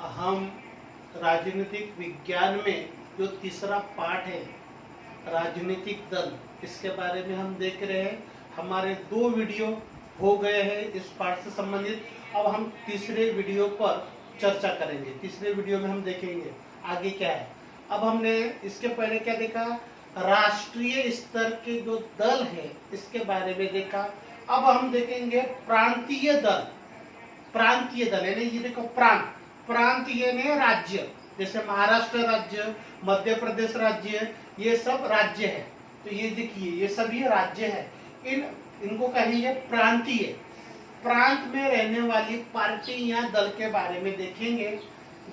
हम राजनीतिक विज्ञान में जो तीसरा पाठ है राजनीतिक दल, इसके बारे में हम देख रहे हैं। हमारे 2 वीडियो हो गए हैं इस पाठ से संबंधित। अब हम तीसरे वीडियो पर चर्चा करेंगे। तीसरे वीडियो में हम देखेंगे आगे क्या है। अब हमने इसके पहले क्या देखा, राष्ट्रीय स्तर के जो दल है इसके बारे में देखा। अब हम देखेंगे प्रांतीय दल। प्रांतीय दल यानी ये देखो, प्रांत यानी राज्य, जैसे महाराष्ट्र राज्य, मध्य प्रदेश राज्य, ये सब राज्य है। तो ये देखिए, ये सभी राज्य है। इनको कहेंगे प्रांतीय। प्रांत में रहने वाली पार्टी या दल के बारे में देखेंगे।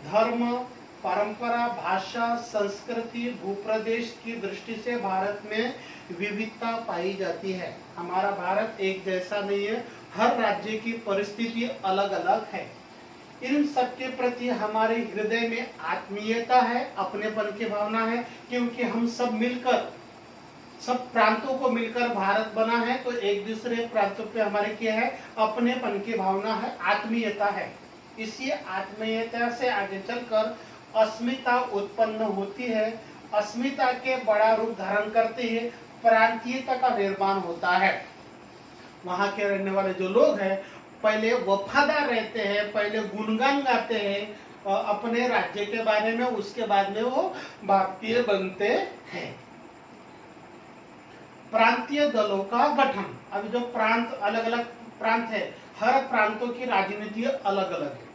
धर्म, परंपरा, भाषा, संस्कृति, भूप्रदेश की दृष्टि से भारत में विविधता पाई जाती है। हमारा भारत एक जैसा नहीं है, हर राज्य की परिस्थिति अलग अलग है। इन सब के प्रति हमारे हृदय में आत्मीयता है, अपनेपन की भावना है, क्योंकि हम सब मिलकर, सब प्रांतों को मिलकर भारत बना है। तो एक दूसरे प्रांतों पे हमारे क्या है, अपनेपन की भावना है, आत्मीयता है। इसी आत्मीयता से आगे चलकर अस्मिता उत्पन्न होती है। अस्मिता के बड़ा रूप धारण करते ही प्रांतीयता का निर्माण होता है। वहां के रहने वाले जो लोग हैं पहले वफादार रहते हैं, पहले गुणगान गाते हैं अपने राज्य के बारे में, उसके बाद में वो भारतीय बनते हैं। प्रांतीय दलों का गठन। अभी जो प्रांत, अलग अलग प्रांत है, हर प्रांतों की राजनीति अलग अलग है।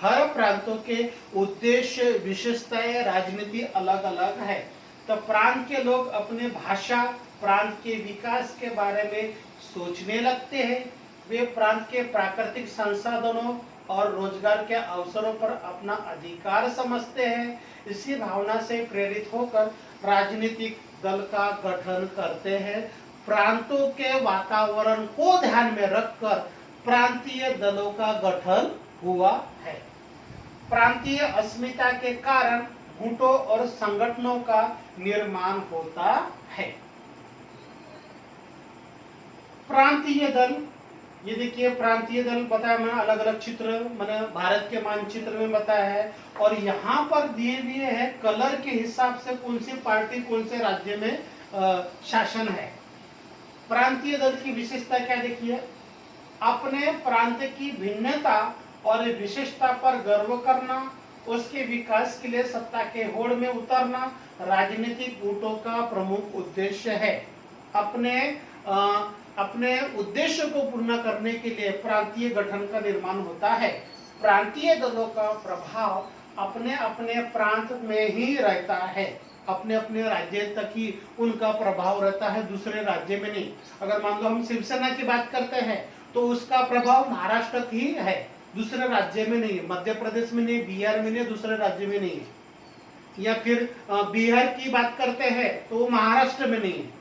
हर प्रांतों के उद्देश्य, विशेषताएं, राजनीति अलग अलग है। तो प्रांत के लोग अपने भाषा, प्रांत के विकास के बारे में सोचने लगते हैं। वे प्रांत के प्राकृतिक संसाधनों और रोजगार के अवसरों पर अपना अधिकार समझते हैं। इसी भावना से प्रेरित होकर राजनीतिक दल का गठन करते हैं। प्रांतों के वातावरण को ध्यान में रखकर प्रांतीय दलों का गठन हुआ है। प्रांतीय अस्मिता के कारण गुटों और संगठनों का निर्माण होता है। प्रांतीय दल, ये देखिए प्रांतीय दल बताया मैंने, अलग अलग चित्र मैंने भारत के मानचित्र में बताया है। और यहाँ पर दिए हुए है कलर के हिसाब से कौन सी पार्टी कौन से राज्य में शासन है। प्रांतीय दल की विशेषता क्या देखिए, अपने प्रांत की भिन्नता और विशेषता पर गर्व करना, उसके विकास के लिए सत्ता के होड़ में उतरना राजनीतिक गुटों का प्रमुख उद्देश्य है। अपने उद्देश्य को पूर्ण करने के लिए प्रांतीय गठन का निर्माण होता है। प्रांतीय दलों का प्रभाव अपने अपने प्रांत में ही रहता है, अपने अपने राज्य तक ही उनका प्रभाव रहता है, दूसरे राज्य में नहीं। अगर मान लो हम शिवसेना की बात करते हैं तो उसका प्रभाव महाराष्ट्र तक ही है, दूसरे राज्य में नहीं है, मध्य प्रदेश में नहीं, बिहार में नहीं, दूसरे राज्य में नहीं है। या फिर बिहार की बात करते हैं तो महाराष्ट्र में नहीं है।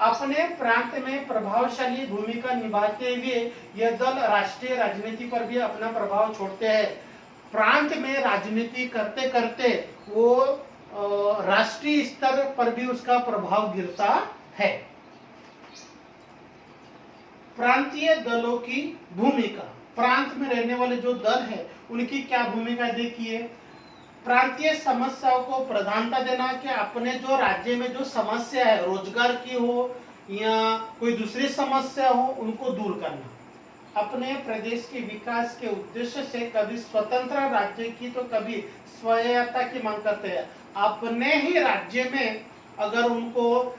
अपने प्रांत में प्रभावशाली भूमिका निभाते हुए यह दल राष्ट्रीय राजनीति पर भी अपना प्रभाव छोड़ते हैं। प्रांत में राजनीति करते करते वो राष्ट्रीय स्तर पर भी उसका प्रभाव गिरता है। प्रांतीय दलों की भूमिका, प्रांत में रहने वाले जो दल है उनकी क्या भूमिका देखिए। प्रांतीय समस्याओं को प्रधानता देना, कि अपने जो राज्य में जो समस्या है, रोजगार की हो या कोई दूसरी समस्या हो, उनको दूर करना। अपने प्रदेश के विकास के उद्देश्य से कभी स्वतंत्र राज्य की तो कभी स्वायत्तता की मांग करते हैं। अपने ही राज्य में अगर उनको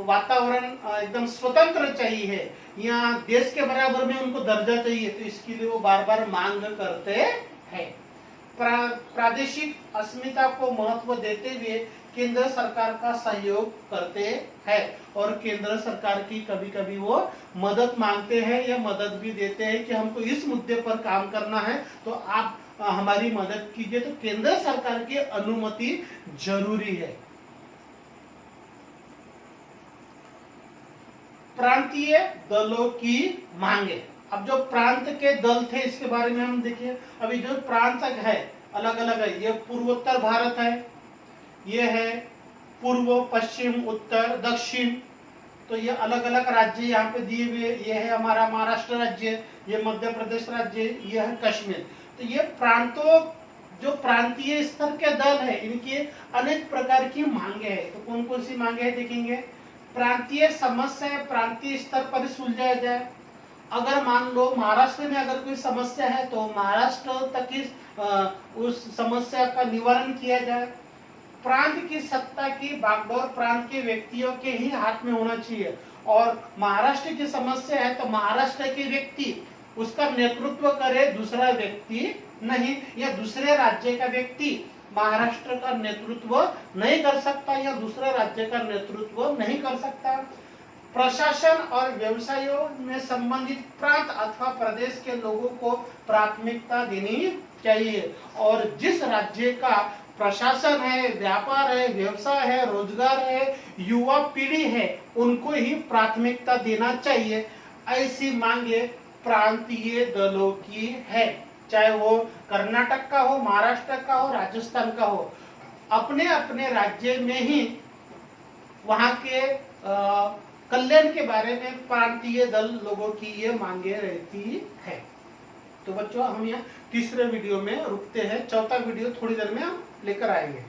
वातावरण एकदम स्वतंत्र चाहिए या देश के बराबर में उनको दर्जा चाहिए, तो इसके लिए वो बार बार मांग करते हैं। प्रादेशिक अस्मिता को महत्व देते हुए केंद्र सरकार का सहयोग करते हैं और केंद्र सरकार की कभी कभी वो मदद मांगते हैं या मदद भी देते हैं कि हमको इस मुद्दे पर काम करना है तो आप हमारी मदद कीजिए। तो केंद्र सरकार की अनुमति जरूरी है। प्रांतीय दलों की मांगे। अब जो प्रांत के दल थे इसके बारे में हम देखिए। अभी जो प्रांत है अलग अलग है। ये पूर्वोत्तर भारत है, ये है पूर्व, पश्चिम, उत्तर, दक्षिण। तो ये अलग अलग राज्य यहाँ पे दिए हुए, ये है हमारा महाराष्ट्र राज्य, ये मध्य प्रदेश राज्य, ये है कश्मीर। तो ये प्रांतों, जो प्रांतीय स्तर के दल है, इनकी अनेक प्रकार की मांगे हैं। तो कौन कौन सी मांगे हैं देखेंगे। प्रांतीय समस्या प्रांतीय स्तर पर सुलझाया जाए। अगर मान लो महाराष्ट्र में अगर कोई समस्या है तो महाराष्ट्र तक ही उस समस्या का निवारण किया जाए। प्रांत की सत्ता की बागडोर प्रांत के व्यक्तियों के ही हाथ में होना चाहिए, और महाराष्ट्र की समस्या है तो महाराष्ट्र के व्यक्ति उसका नेतृत्व करे, दूसरा व्यक्ति नहीं, या दूसरे राज्य का व्यक्ति महाराष्ट्र का नेतृत्व नहीं कर सकता या दूसरे राज्य का नेतृत्व नहीं कर सकता। प्रशासन और व्यवसायों में संबंधित प्रांत अथवा प्रदेश के लोगों को प्राथमिकता देनी चाहिए, और जिस राज्य का प्रशासन है, व्यापार है, व्यवसाय है, रोजगार है, युवा पीढ़ी है, उनको ही प्राथमिकता देना चाहिए। ऐसी मांगे प्रांतीय दलों की है, चाहे वो कर्नाटक का हो, महाराष्ट्र का हो, राजस्थान का हो। अपने अपने राज्य में ही वहां के कल्याण के बारे में प्रांतीय दल लोगों की ये मांगे रहती है। तो बच्चों हम यहाँ तीसरे वीडियो में रुकते हैं, चौथा वीडियो थोड़ी देर में हम लेकर आएंगे।